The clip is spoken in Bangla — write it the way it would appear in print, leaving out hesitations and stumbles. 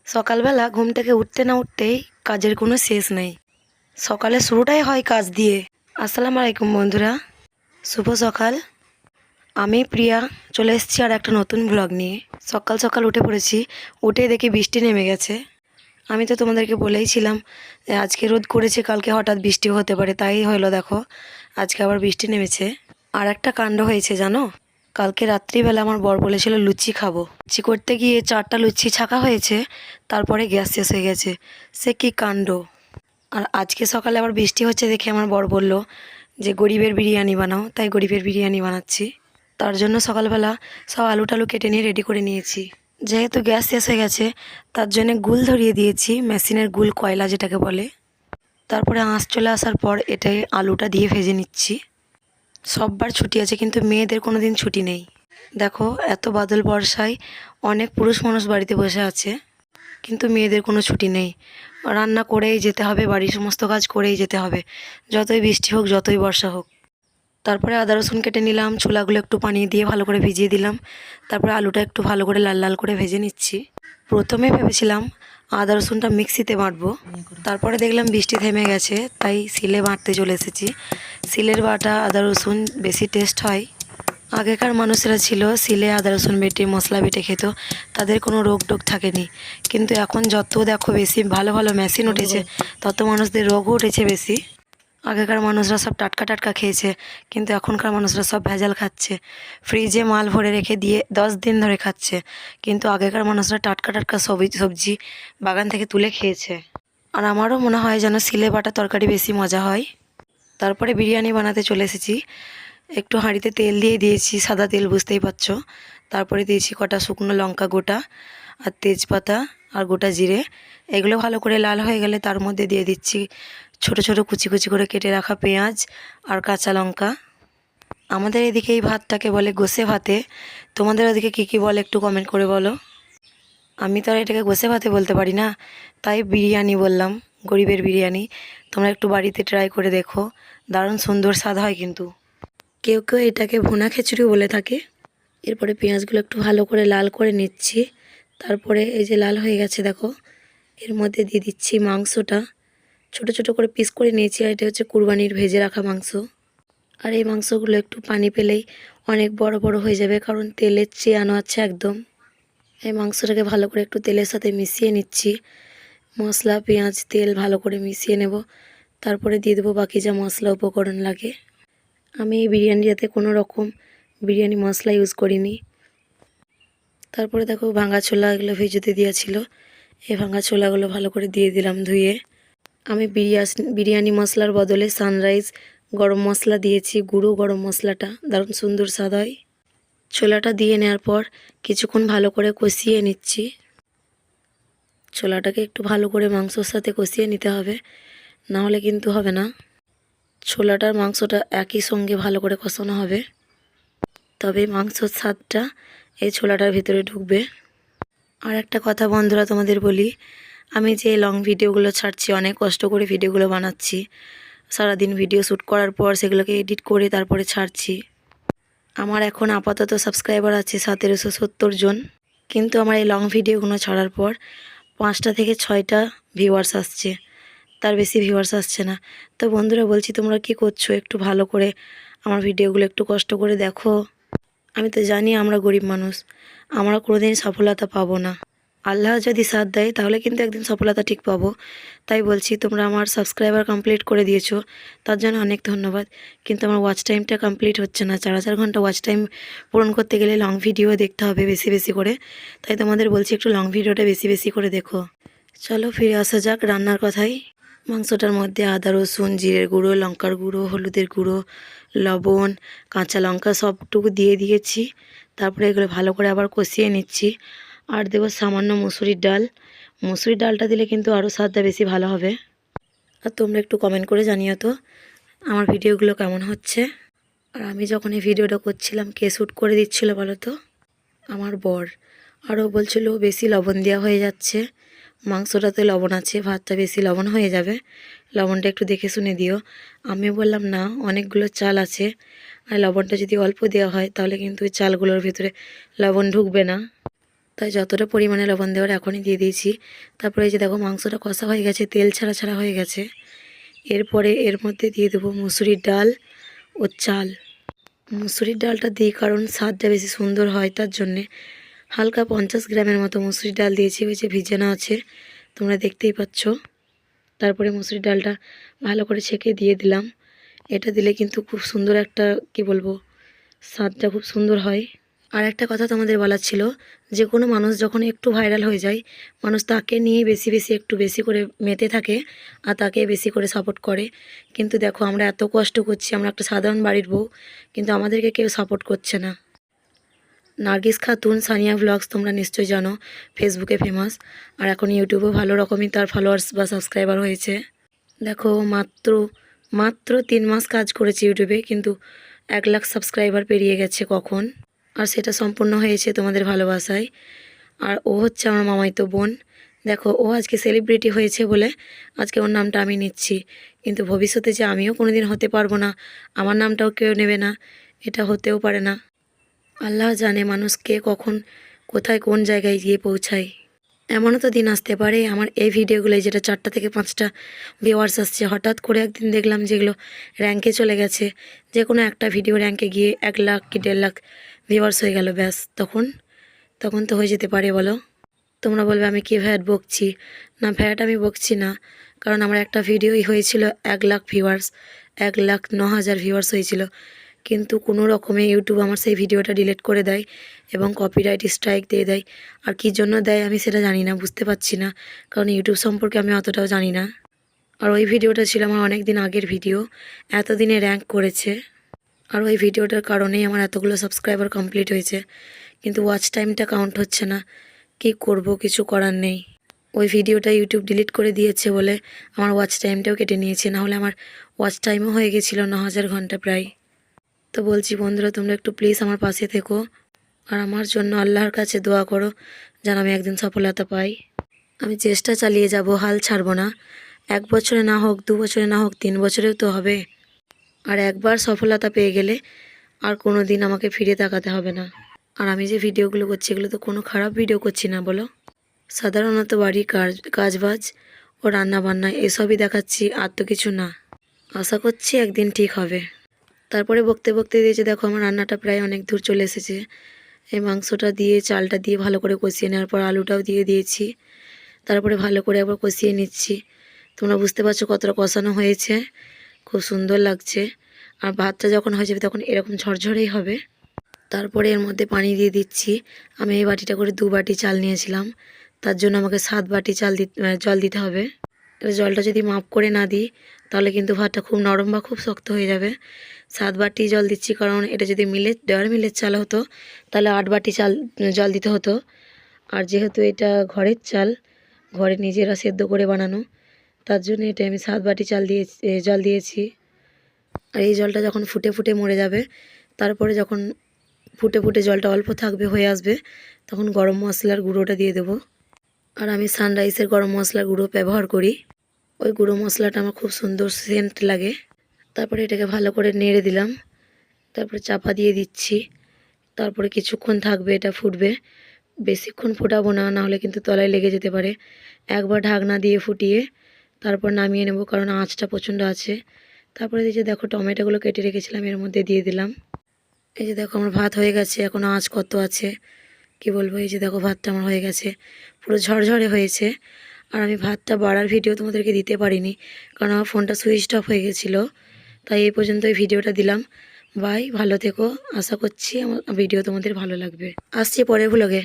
সকালবেলা ঘুম থেকে উঠতে না উঠতেই কাজের কোনো শেষ নেই। সকালে শুরুটাই হয় কাজ দিয়ে। আসসালামু আলাইকুম বন্ধুরা, শুভ সকাল। আমি প্রিয়া চলে এসেছি আর একটা নতুন ব্লগ নিয়ে। সকাল সকাল উঠে পড়েছি, উঠে দেখি বৃষ্টি নেমে গেছে। আমি তো তোমাদেরকে বলেইছিলাম যে আজকে রোদ করেছে, কালকে হঠাৎ বৃষ্টিও হতে পারে, তাই হলো দেখো আজকে আবার বৃষ্টি নেমেছে। আর একটা কাণ্ড হয়েছে জানো, কালকে রাত্রিবেলা আমার বর বলেছিল লুচি খাবো, লুচি করতে গিয়ে 4টা লুচি ছাকা হয়েছে, তারপরে গ্যাস শেষ হয়ে গেছে। সে কি কাণ্ড। আর আজকে সকালে আবার বৃষ্টি হচ্ছে দেখে আমার বর বলল যে গরিবের বিরিয়ানি বানাও, তাই গরিবের বিরিয়ানি বানাচ্ছি। তার জন্য সকালবেলা সব আলু টালু কেটে নিয়ে রেডি করে নিয়েছি। যেহেতু গ্যাস শেষ হয়ে গেছে তার জন্য গুল ধরিয়ে দিয়েছি, মেশিনের গুল, কয়লা যেটাকে বলে। তারপরে আঁচ চলে আসার পর এটাই আলুটা দিয়ে ভেজে নিচ্ছি। সববার ছুটি আছে কিন্তু মেয়েদের কোনো দিন ছুটি নেই। দেখো এত বাদল বর্ষায় অনেক পুরুষ মানুষ বাড়িতে বসে আছে, কিন্তু মেয়েদের কোনো ছুটি নেই। রান্না করেই যেতে হবে, বাড়ির সমস্ত কাজ করেই যেতে হবে, যতই বৃষ্টি হোক যতই বর্ষা হোক। তারপরে আদা রসুন কেটে নিলাম, ছোলাগুলো একটু পানি দিয়ে ভালো করে ভিজিয়ে দিলাম। তারপরে আলুটা একটু ভালো করে লাল লাল করে ভেজে নিচ্ছি। প্রথমে ভেবেছিলাম আদা রসুনটা মিক্সিতে বাটবো, তারপরে দেখলাম বৃষ্টি থেমে গেছে, তাই সিলে বাটতে চলে এসেছি। সিলের বাটা আদা রসুন বেশি টেস্ট হয়। আগেকার মানুষেরা ছিল সিলে আদা রসুন বেটে মশলা বেটে খেত, তাদের কোনো রোগ টোগ থাকেনি। কিন্তু এখন যত দেখো বেশি ভালো ভালো মেশিন উঠেছে, তত মানুষদের রোগও উঠেছে বেশি। আগেকার মানুষরা সব টাটকা টাটকা খেয়েছে, কিন্তু এখনকার মানুষরা সব ভেজাল খাচ্ছে, ফ্রিজে মাল ভরে রেখে দিয়ে 10 দিন ধরে খাচ্ছে। কিন্তু আগেকার মানুষরা টাটকা টাটকা সবজি বাগান থেকে তুলে খেয়েছে। আর আমারও মনে হয় যেন সিলে বাটা তরকারি বেশি মজা হয়। তারপরে বিরিয়ানি বানাতে চলে এসেছি। একটু হাঁড়িতে তেল দিয়ে দিয়েছি, সাদা তেল বুঝতেই পারছো। তারপরে দিয়েছি কটা শুকনো লঙ্কা গোটা, আর তেজপাতা, আর গোটা জিরে। এগুলো ভালো করে লাল হয়ে গেলে তার মধ্যে দিয়ে দিচ্ছি ছোট ছোট কুচি কুচি করে কেটে রাখা পেঁয়াজ আর কাঁচা লঙ্কা। আমাদের এদিকে এই ভাতটাকে বলে গোসে ভাতে, তোমাদের ওদিকে কী কী বলে একটু কমেন্ট করে বলো। আমি তো আর এটাকে গোসে ভাতে বলতে পারি না, তাই বিরিয়ানি বললাম, গরিবের বিরিয়ানি। তোমরা একটু বাড়িতে ট্রাই করে দেখো, দারুণ সুন্দর স্বাদ হয় কিন্তু। কেউ কেউ এটাকে ভুনা খিচুড়ি বলে থাকে। এরপরে পেঁয়াজগুলো একটু ভালো করে লাল করে নিচ্ছি। তারপরে এই যে লাল হয়ে গেছে দেখো, এর মধ্যে দিয়ে দিচ্ছি মাংসটা। ছোট ছোট করে পিস করে নিয়েছি, আর এটা হচ্ছে কুরবানির ভেজে রাখা মাংস। আর এই মাংসগুলো একটু পানি পেলেই অনেক বড় বড় হয়ে যাবে, কারণ তেলের চেয়ানো আছে একদম। এই মাংসটাকে ভালো করে একটু তেলের সাথে মিশিয়ে নিচ্ছি। মশলা, পেঁয়াজ, তেল ভালো করে মিশিয়ে নেব। তারপরে দিয়ে দেবো বাকি যা মশলা উপকরণ লাগে। আমি এই বিরিয়ানিটাতে কোনো রকম বিরিয়ানি মশলা ইউজ করিনি। তারপরে দেখো ভাঙা ছোলা এগুলো ভেজেতে দেওয়া ছিল, এই ভাঙা ছোলাগুলো ভালো করে দিয়ে দিলাম ধুয়ে। আমি বিরিয়ানি মশলার বদলে সানরাইজ গরম মশলা দিয়েছি, গুঁড়ো গরম মশলাটা দারুণ সুন্দর স্বাদ হয়। ছোলাটা দিয়ে নেওয়ার পর কিছুক্ষণ ভালো করে কষিয়ে নিচ্ছি। ছোলাটাকে একটু ভালো করে মাংসর সাথে কষিয়ে নিতে হবে, না হলে কিন্তু হবে না। ছোলাটার মাংসটা একই সঙ্গে ভালো করে কষানো হবে, তবে মাংসর স্বাদটা এই ছোলাটার ভিতরে ঢুকবে। আর একটা কথা বন্ধুরা তোমাদের বলি, আমি যে লং ভিডিওগুলো ছাড়ছি, অনেক কষ্ট করে ভিডিওগুলো বানাচ্ছি। সারাদিন ভিডিও শ্যুট করার পর সেগুলোকে এডিট করে তারপরে ছাড়ছি। আমার এখন আপাতত সাবস্ক্রাইবার আছে 1770 জন, কিন্তু আমার এই লং ভিডিওগুলো ছাড়ার পর 5টা থেকে 6টা ভিউয়ার্স আসছে, তার বেশি ভিউয়ার্স আসছে না। তো বন্ধুরা বলছি, তোমরা কি করছো, একটু ভালো করে আমার ভিডিওগুলো একটু কষ্ট করে দেখো। আমি তো জানি আমরা গরিব মানুষ, আমরা কোনোদিন সফলতা পাবো না। আল্লাহ যদি সাথ দেয় তাহলে কিন্তু একদিন সফলতা ঠিক পাবো। তাই বলছি, তোমরা আমার সাবস্ক্রাইবার কমপ্লিট করে দিয়েছো, তার জন্য অনেক ধন্যবাদ। কিন্তু আমার ওয়াচ টাইমটা কমপ্লিট হচ্ছে না। 4,000 ঘন্টা ওয়াচ টাইম পূরণ করতে গেলে লং ভিডিও দেখতে হবে বেশি বেশি করে। তাই তোমাদের বলছি একটু লং ভিডিওটা বেশি বেশি করে দেখো। চলো ফিরে আসা যাক রান্নার কথাই। মাংসটার মধ্যে আদা রসুন, জিরের গুঁড়ো, লঙ্কার গুঁড়ো, হলুদের গুঁড়ো, লবণ, কাঁচা লঙ্কা সবটুকু দিয়ে দিয়েছি। তারপরে এগুলো ভালো করে আবার কষিয়ে নিচ্ছি। আর দেবো সামান্য মুসুরির ডাল। মুসুরির ডালটা দিলে কিন্তু আরও স্বাদটা বেশি ভালো হবে। আর তোমরা একটু কমেন্ট করে জানিও তো আমার ভিডিওগুলো কেমন হচ্ছে। আর আমি যখন এই ভিডিওটা করছিলাম, কে শ্যুট করে দিচ্ছিলো বলো তো? আমার বর। আরও বলছিল বেশি লবণ দেওয়া হয়ে যাচ্ছে, মাংসটাতে লবণ আছে, ভাতটা বেশি লবণ হয়ে যাবে, লবণটা একটু দেখে শুনে দিও। আমি বললাম না, অনেকগুলো চাল আছে, আর লবণটা যদি অল্প দেওয়া হয় তাহলে কিন্তু ওই চালগুলোর ভিতরে লবণ ঢুকবে না। তাই যতটা পরিমাণে লবণ দেওয়ার এখনই দিয়ে দিয়েছি। তারপরে এই যে দেখো মাংসটা কষা হয়ে গেছে, তেল ছাড়া ছাড়া হয়ে গেছে। এরপরে এর মধ্যে দিয়ে দেবো মুসুরির ডাল ও চাল। মুসুরির ডালটা দিই কারণ স্বাদটা বেশি সুন্দর হয়, তার জন্যে হালকা 50 গ্রামের মতো মুসুরির ডাল দিয়েছি, ওই যে ভিজানো আছে তোমরা দেখতেই পাচ্ছ। তারপরে মুসুরির ডালটা ভালো করে ছেঁকে দিয়ে দিলাম। এটা দিলে কিন্তু খুব সুন্দর একটা কি বলবো, স্বাদটা খুব সুন্দর হয়। আর একটা কথা তোমাদের বলার ছিল, যে কোনো মানুষ যখন একটু ভাইরাল হয়ে যায়, মানুষ তাকে নিয়ে বেশি বেশি একটু বেশি করে মেতে থাকে আর তাকে বেশি করে সাপোর্ট করে। কিন্তু দেখো আমরা এত কষ্ট করছি, আমরা একটা সাধারণ বাড়ির বউ, কিন্তু আমাদেরকে কেউ সাপোর্ট করছে না। নার্গিস খাতুন সানিয়া ভ্লগস তোমরা নিশ্চয়ই জানো, ফেসবুকে ফেমাস, আর এখন ইউটিউবেও ভালো রকমই তার ফলোয়ার্স বা সাবস্ক্রাইবার হয়েছে। দেখো মাত্র মাত্র 3 মাস কাজ করেছি ইউটিউবে, কিন্তু 1 লাখ সাবস্ক্রাইবার পেরিয়ে গেছে কখন। আর সেটা সম্পূর্ণ হয়েছে তোমাদের ভালোবাসায়। আর ও হচ্ছে আমার মামাইতো বোন। দেখো ও আজকে সেলিব্রিটি হয়েছে বলে আজকে ওর নামটা আমি নিচ্ছি, কিন্তু ভবিষ্যতে যে আমিও কোনো দিন হতে পারবো না, আমার নামটাও কেউ নেবে না, এটা হতেও পারে না। আল্লাহ জানে মানুষ কে কখন কোথায় কোন জায়গায় গিয়ে পৌঁছায়। এমনও তো দিন আসতে পারে আমার এই ভিডিওগুলোয় যেটা 4টা থেকে 5টা ভিউয়ার্স আসছে, হঠাৎ করে একদিন দেখলাম যেগুলো র্যাঙ্কে চলে গেছে, যে কোনো একটা ভিডিও র্যাঙ্কে গিয়ে 1 লাখ কি 1.5 লাখ ভিউয়ার্স হয়ে গেল, ব্যাস তখন তখন তো হয়ে যেতে পারে বলো। তোমরা বলবে আমি কি ভ্যাট বকছি, না ভ্যাট আমি বকছি না, কারণ আমার একটা ভিডিওই হয়েছিল 1 লাখ ভিউয়ার্স, 1,09,000 ভিউয়ার্স হয়েছিল, কিন্তু কোনো রকমে ইউটিউব আমার সেই ভিডিওটা ডিলিট করে দেয় এবং কপিরাইট স্ট্রাইক দিয়ে দেয়। আর কী জন্য দেয় আমি সেটা জানি না, বুঝতে পারছি না, কারণ ইউটিউব সম্পর্কে আমি অতটাও জানি না। আর ওই ভিডিওটা ছিল আমার অনেক দিন আগের ভিডিও, এতদিনে র্যাঙ্ক করেছে, আর ওই ভিডিওটার কারণেই আমার এতগুলো সাবস্ক্রাইবার কমপ্লিট হয়েছে, কিন্তু ওয়াচ টাইমটা কাউন্ট হচ্ছে না। কি করব, কিছু করার নেই। ওই ভিডিওটা ইউটিউব ডিলিট করে দিয়েছে বলে আমার ওয়াচ টাইমটাও কেটে নিয়েছে, নাহলে আমার ওয়াচ টাইমও হয়ে গেছিলো 9,000 ঘন্টা প্রায়। তো বলছি বন্ধুরা, তোমরা একটু প্লিজ আমার পাশে থেকো আর আমার জন্য আল্লাহর কাছে দোয়া করো যেন আমি একদিন সফলতা পাই। আমি চেষ্টা চালিয়ে যাব, হাল ছাড়বো না। 1 বছরে না হোক, 2 বছরে না হোক, 3 বছরেও তো হবে। আর একবার সফলতা পেয়ে গেলে আর কোনো দিন আমাকে ফিরে তাকাতে হবে না। আর আমি যে ভিডিওগুলো করছি এগুলো তো কোনো খারাপ ভিডিও করছি না বলো, সাধারণত বাড়ির কাজবাজ ও রান্না বান্না এসবই দেখাচ্ছি, আর তো কিছু না। আশা করছি একদিন ঠিক হবে। তারপরে বকতে বকতে দিয়েছে, দেখো আমার রান্নাটা প্রায় অনেক দূর চলে এসেছে। এই মাংসটা দিয়ে চালটা দিয়ে ভালো করে কষিয়ে নেওয়ার পর আলুটাও দিয়ে দিয়েছি, তারপরে ভালো করে একবার কষিয়ে নিচ্ছি। তোমরা বুঝতে পারছো কতটা কষানো হয়েছে, খুব সুন্দর লাগছে। আর ভাতটা যখন হয়ে যাবে তখন এরকম ঝরঝরেই হবে। তারপরে এর মধ্যে পানি দিয়ে দিচ্ছি। আমি এই বাটিটা করে 2 বাটি চাল নিয়েছিলাম, তার জন্য আমাকে 7 বাটি জল দিতে হবে। জলটা যদি মাপ করে না দিই তাহলে কিন্তু ভাতটা খুব নরম বা খুব শক্ত হয়ে যাবে। 7 বাটি জল দিচ্ছি, কারণ এটা যদি মিলের চাল হতো তাহলে 8 বাটি জল দিতে হতো। আর যেহেতু এটা ঘরের চাল, ঘরে নিজেরা সেদ্ধ করে বানানো, তার জন্য এটা আমি 7 বাটি জল দিয়েছি। আর এই জলটা যখন ফুটে ফুটে মরে যাবে, তারপরে যখন ফুটে ফুটে জলটা অল্প থাকবে, হয়ে আসবে, তখন গরম মশলার গুঁড়োটা দিয়ে দেবো। আর আমি সানরাইসের গরম মশলার গুঁড়ো ব্যবহার করি, ওই গুঁড়ো মশলাটা আমার খুব সুন্দর সেন্ট লাগে। তারপরে এটাকে ভালো করে নেড়ে দিলাম, তারপরে চাপা দিয়ে দিচ্ছি। তারপরে কিছুক্ষণ থাকবে, এটা ফুটবে, বেশিক্ষণ ফোটাবো না, নাহলে কিন্তু তলায় লেগে যেতে পারে। একবার ঢাকনা দিয়ে ফুটিয়ে তারপর নামিয়ে নেব, কারণ আঁচটা প্রচণ্ড আছে। তারপরে এই যে দেখো টমেটোগুলো কেটে রেখেছিলাম এর মধ্যে দিয়ে দিলাম। এই যে দেখো আমার ভাত হয়ে গেছে, এখন আঁচ কত আছে কি বলবো। এই যে দেখো ভাতটা আমার হয়ে গেছে, পুরো ঝরঝরে হয়েছে। আর আমি ভাতটা বাড়ার ভিডিও তোমাদেরকে দিতে পারিনি, কারণ আমার ফোনটা সুইচ অফ হয়ে গেছিলো, তাই এই পর্যন্ত এই ভিডিওটা দিলাম। বাই, ভালো থেকো, আশা করছি আমার ভিডিও তোমাদের ভালো লাগবে। আসছি পরের ভ্লগে।